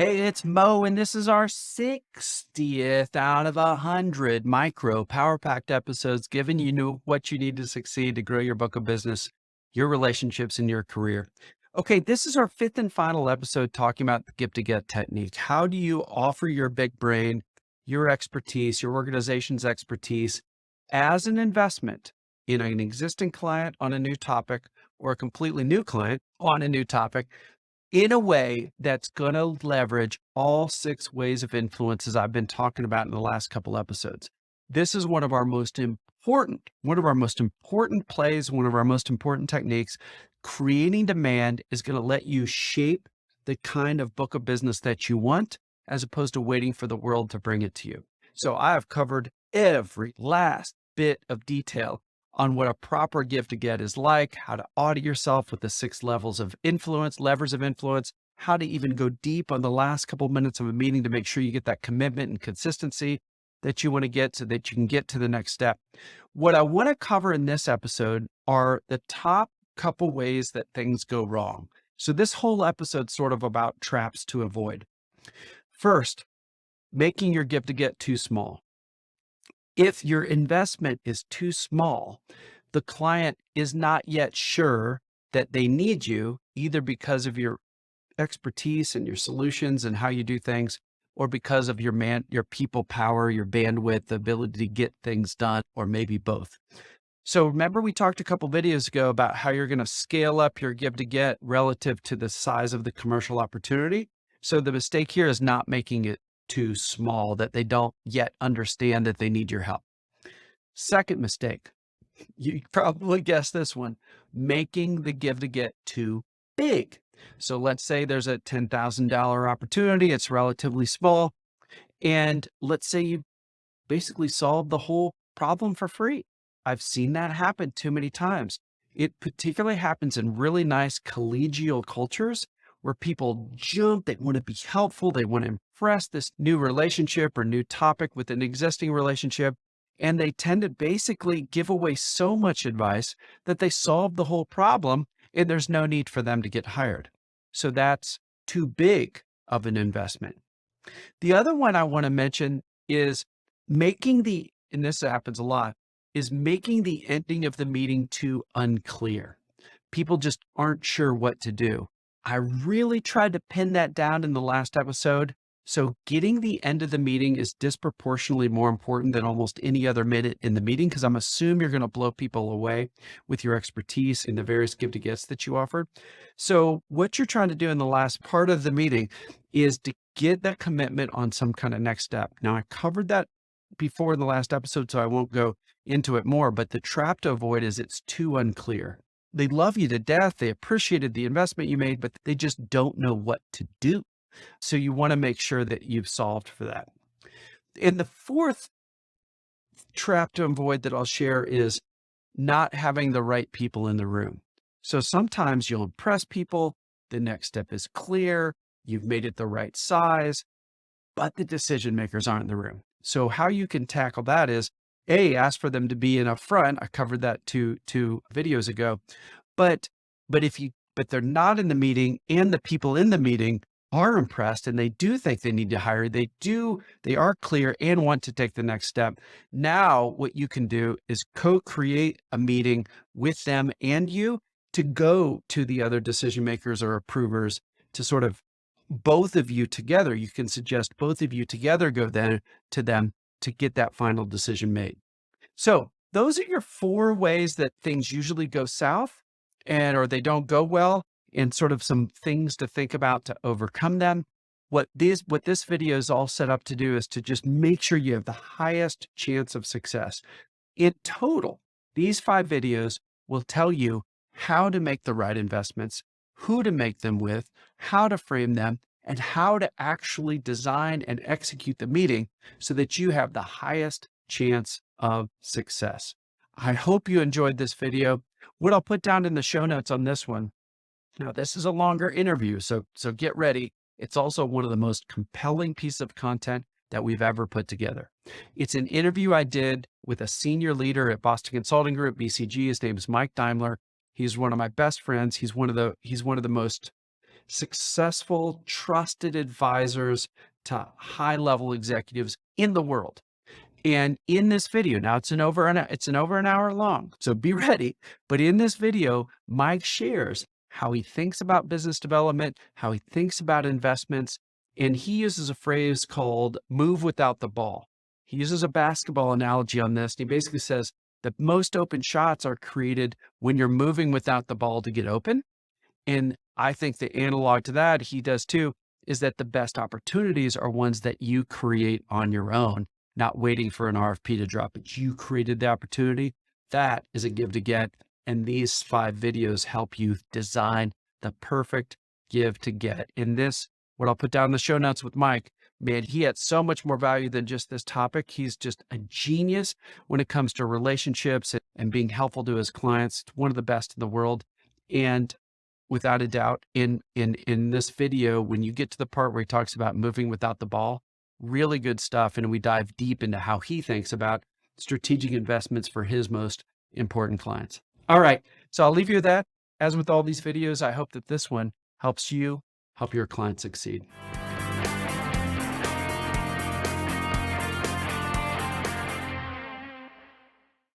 Hey, it's Mo, and this is our 60th out of 100 micro power packed episodes, giving what you need to succeed to grow your book of business, your relationships, and your career. Okay, this is our fifth and final episode talking about the give to get technique. How do you offer your big brain, your expertise, your organization's expertise as an investment in an existing client on a new topic or a completely new client on a new topic? In a way that's going to leverage all six ways of influences I've been talking about in the last couple episodes. This is one of our most important plays, one of our most important techniques. Creating demand is going to let you shape the kind of book of business that you want, as opposed to waiting for the world to bring it to you. So I have covered every last bit of detail on what a proper give to get is like, how to audit yourself with the six levels of influence, levers of influence, how to even go deep on the last couple of minutes of a meeting to make sure you get that commitment and consistency that you want to get so that you can get to the next step. What I want to cover in this episode are the top couple ways that things go wrong. So this whole episode's sort of about traps to avoid. First, making your give to get too small. If your investment is too small, the client is not yet sure that they need you, either because of your expertise and your solutions and how you do things, or because of your people power, your bandwidth, the ability to get things done, or maybe both. So remember, we talked a couple videos ago about how you're going to scale up your give to get relative to the size of the commercial opportunity. So the mistake here is not making it too small, that they don't yet understand that they need your help. Second mistake, you probably guessed this one, making the give to get too big. So let's say there's a $10,000 opportunity, it's relatively small, and let's say you basically solve the whole problem for free. I've seen that happen too many times. It particularly happens in really nice collegial cultures where people jump, they want to be helpful, they want to impress this new relationship or new topic with an existing relationship. And they tend to basically give away so much advice that they solve the whole problem and there's no need for them to get hired. So that's too big of an investment. The other one I want to mention is and this happens a lot, is making the ending of the meeting too unclear. People just aren't sure what to do. I really tried to pin that down in the last episode. So getting the end of the meeting is disproportionately more important than almost any other minute in the meeting, because I'm assuming you're going to blow people away with your expertise in the various give to gets that you offered. So what you're trying to do in the last part of the meeting is to get that commitment on some kind of next step. Now, I covered that before in the last episode, so I won't go into it more, but the trap to avoid is it's too unclear. They love you to death. They appreciated the investment you made, but they just don't know what to do. So you want to make sure that you've solved for that. And the fourth trap to avoid that I'll share is not having the right people in the room. So sometimes you'll impress people. The next step is clear. You've made it the right size, but the decision makers aren't in the room. So how you can tackle that is ask for them to be in up front. I covered that two videos ago, but they're not in the meeting and the people in the meeting are impressed and they do think they need to hire. They are clear and want to take the next step. Now, what you can do is co-create a meeting with them and you to go to the other decision makers or approvers to sort of both of you together. You can suggest both of you together go then to them to get that final decision made. So those are your four ways that things usually go south or they don't go well, and sort of some things to think about to overcome them. What this video is all set up to do is to just make sure you have the highest chance of success. In total, these 5 videos will tell you how to make the right investments, who to make them with, how to frame them, and how to actually design and execute the meeting so that you have the highest chance of success. I hope you enjoyed this video. What I'll put down in the show notes on this one. Now, this is a longer interview, so get ready. It's also one of the most compelling pieces of content that we've ever put together. It's an interview I did with a senior leader at Boston Consulting Group, BCG. His name is Mike Daimler. He's one of my best friends. He's one of the most successful, trusted advisors to high-level executives in the world. And in this video, now it's over an hour long, so be ready. But in this video, Mike shares how he thinks about business development, how he thinks about investments, and he uses a phrase called move without the ball. He uses a basketball analogy on this. And he basically says that most open shots are created when you're moving without the ball to get open. And I think the analog to that, he does too, is that the best opportunities are ones that you create on your own, not waiting for an RFP to drop, but you created the opportunity. That is a give to get. And these 5 videos help you design the perfect give to get. In this, what I'll put down in the show notes with Mike, man, he had so much more value than just this topic. He's just a genius when it comes to relationships and being helpful to his clients. One of the best in the world. And without a doubt, in this video, when you get to the part where he talks about moving without the ball, really good stuff. And we dive deep into how he thinks about strategic investments for his most important clients. All right. So I'll leave you with that. As with all these videos, I hope that this one helps you help your clients succeed.